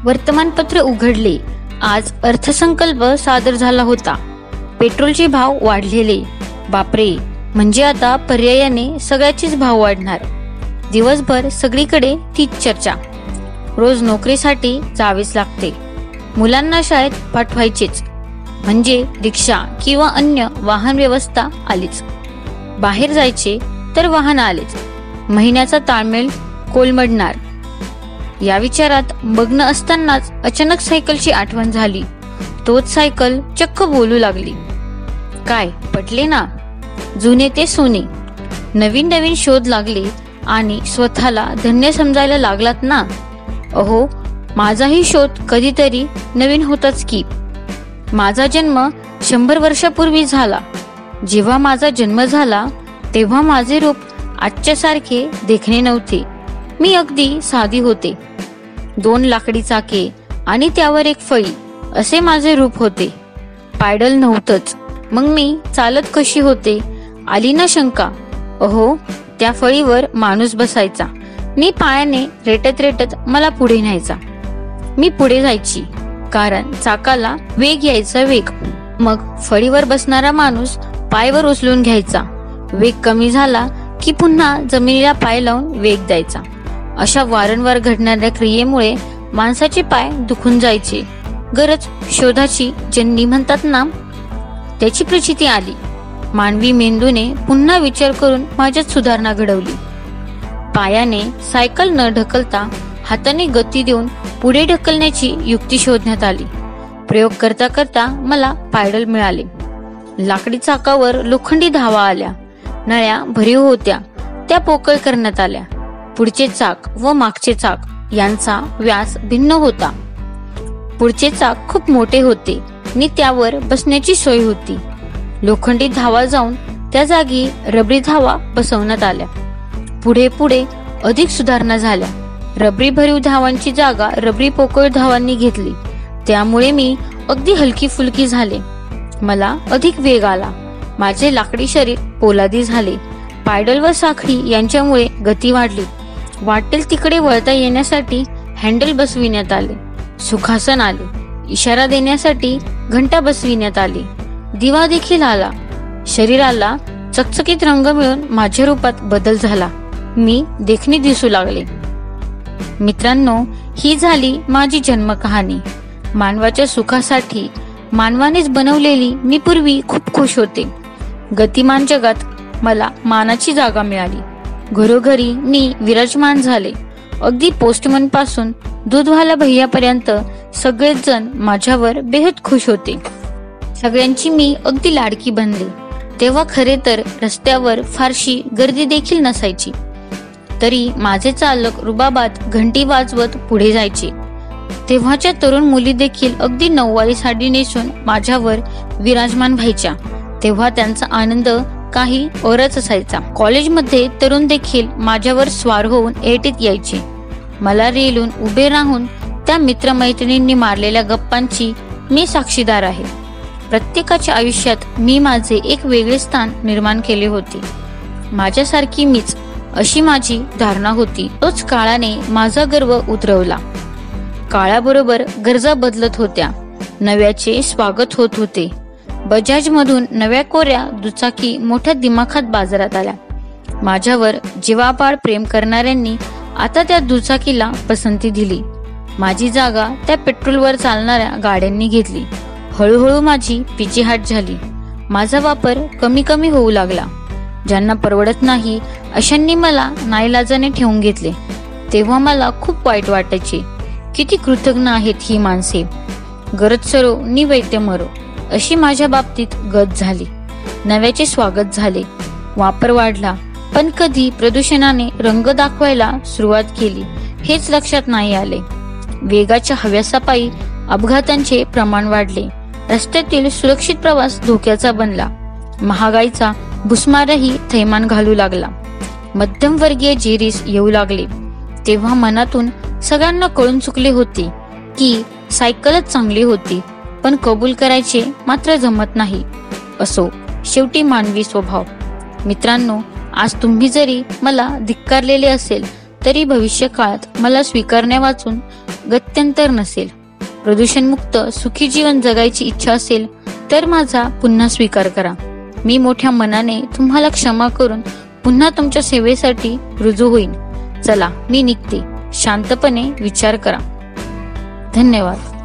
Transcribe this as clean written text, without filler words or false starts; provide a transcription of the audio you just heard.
वर्तमानपत्र उघडले. आज अर्थसंकल्प सादर झाला होता. पेट्रोलचे भाव वाढलेले. बापरे, म्हणजे आता पर्यायाने सगळ्याचेच भाव वाढणार. दिवसभर सगळीकडे तीच चर्चा. रोज नोकरीसाठी जावेच लागते. मुलांना शाळेत पाठवायचेच म्हणजे रिक्षा किंवा अन्य वाहन व्यवस्था आलीच. बाहेर जायचे तर वाहन आलेच. महिन्याचा ताळमेळ कोलमडणार. या विचारात मग्न असतानाच अचानक सायकलची आठवण झाली. तोच सायकल चक्क बोलू लागली. काय पटले ना, जुने ते सोने. नवीन नवीन शोध लागले आणि स्वतःला धन्य समजायला लागलात ना. अहो, माझाही शोध कधीतरी नवीन होताच की. माझा जन्म 100 वर्षापूर्वी झाला. जेव्हा माझा जन्म झाला तेव्हा माझे रूप आजच्या सारखे देखणे नव्हते. मी अगदी साधी होते. 2 लाकडी चाके आणि त्यावर एक फळी असे माझे रूप होते. पायडल नव्हतंच. मग मी चालत कशी होते, आली ना शंका. अहो, त्या फळीवर माणूस बसायचा. मी पायाने रेटत रेटत मला पुढे न्यायचा. मी पुढे जायची कारण चाकाला वेग यायचा. वेग मग फळीवर बसणारा माणूस पायवर उचलून घ्यायचा. वेग कमी झाला की पुन्हा जमिनीला पाय लावून वेग द्यायचा. अशा वारंवार घडणाऱ्या क्रियेमुळे माणसाचे पाय दुखून जायचे. गरज शोधाची जननी म्हणतात ना, त्याची प्रचिती आली. मानवी मेंदूने पुन्हा विचार करून माझ्यात सुधारणा घडवली. पायाने सायकल न ढकलता हाताने गती देऊन पुढे ढकलण्याची युक्ती शोधण्यात आली. प्रयोग करता करता मला पायडल मिळाले. लाकडी चाकावर लोखंडी धावा आल्या. नळ्या भरीव होत्या, त्या पोकळ करण्यात आल्या. पुढचे चाक व मागचे चाक यांचा व्यास भिन्न होता. पुढचे चाक खूप मोठे होते आणि त्यावर बसण्याची सोय होती. लोखंडी धावा जाऊन त्या जागी रबरी धावा बसवण्यात आल्या. पुढे पुढे अधिक सुधारणा झाल्या. रबरी भरीव धावांची जागा रबरी पोकळ धावांनी घेतली. त्यामुळे मी अगदी हलकी फुलकी झाले. मला अधिक वेग आला. माझे लाकडी शरीर पोलादी झाले. पायडल व साखळी यांच्यामुळे गती वाढली. वाटेल तिकडे वळता येण्यासाठी हँडल बसविण्यात आले. सुखासन आले. इशारा देण्यासाठी घंटा बसविण्यात आली. दिवा देखील आला. शरीराला चकचकीत रंग मिळून माझ्या रूपात बदल झाला. मी देखणी दिसू लागले. मित्रांनो, ही झाली माझी जन्मकहाणी. मानवाच्या सुखासाठी मानवानेच बनवलेली मी पूर्वी खूप खुश होते. गतिमान जगात मला मानाची जागा मिळाली. घरोघरी मी विराजमान झाले. अगदी पोस्टमन पासून दूधवाला भैयापर्यंत सगळेच जण माझ्यावर बेहद खुश होते. सगळ्यांची मी अगदी लाडकी बनले. तेव्हा खरे तर रस्त्यावर फारशी गर्दी देखील नसायची. तरी माझे चालक रुबाबात घंटी वाजवत पुढे जायचे. तेव्हाच्या तरुण मुली देखील अगदी नऊवारी साडी नेसून माझ्यावर विराजमान व्हायच्या. तेव्हा त्यांचा आनंद काही औरच असायचा. कॉलेजमध्ये तरुण देखील माझ्यावर स्वार होऊन एटीत यायचे. मला रेलून उभे राहून त्या मित्रमैत्रिणींनी मारलेल्या गप्पांची मी साक्षीदार आहे. प्रत्येकाच्या आयुष्यात मी माझे एक वेगळे स्थान निर्माण केले होते. माझ्यासारखी मीच, अशी माझी धारणा होती. तोच काळाने माझा गर्व उतरवला. काळाबरोबर गरजा बदलत होत्या. नव्याचे स्वागत होत होते. बजाज मधून नव्या कोऱ्या दुचाकी मोठ्या दिमाखात बाजारात आल्या. माझ्यावर जीवापाड प्रेम करणाऱ्यांनी आता त्या दुचाकीला पसंती दिली. माझी जागा त्या पेट्रोलवर चालणाऱ्या गाड्यांनी घेतली. हळूहळू माझी पिचीहाट झाली. माझा वापर कमी कमी होऊ लागला. ज्यांना परवडत नाही अशांनी मला नाईलाजाने ठेवून घेतले. तेव्हा मला खूप वाईट वाटायचे. किती कृतज्ञ आहेत ही माणसे. गरज सरो नि वैद्य मरो अशी माझ्या बाबतीत गत झाली. नव्याचे स्वागत झाले. वापर वाढला. पण कधी प्रदूषणाने रंग दाखवायला सुरुवात केली हेच लक्षात नाही आले. वेगाच्या हव्यासापायी अपघातांचे प्रमाण वाढले. रस्त्यातील सुरक्षित प्रवास धोक्याचा बनला. महागाईचा भुसमारही थैमान घालू लागला. मध्यमवर्गीय जेरीस येऊ लागले. तेव्हा मनातून सगळ्यांना कळून चुकले होते की सायकलच चांगली होती, पण कबूल करायचे मात्र जमत नाही. असो शेवटी मानवी स्वभाव. मित्रांनो, आज तुम्ही जरी मला धिक्कारलेले असेल तरी भविष्य काळात मला स्वीकारण्या वाचून गत्यंतर नसेल. प्रदूषणमुक्त सुखी जीवन जगायची इच्छा असेल तर माझा पुन्हा स्वीकार करा. मी मोठ्या मनाने तुम्हाला क्षमा करून पुन्हा तुमच्या सेवेसाठी रुजू होईन. चला, मी निघते. शांतपणे विचार करा. धन्यवाद.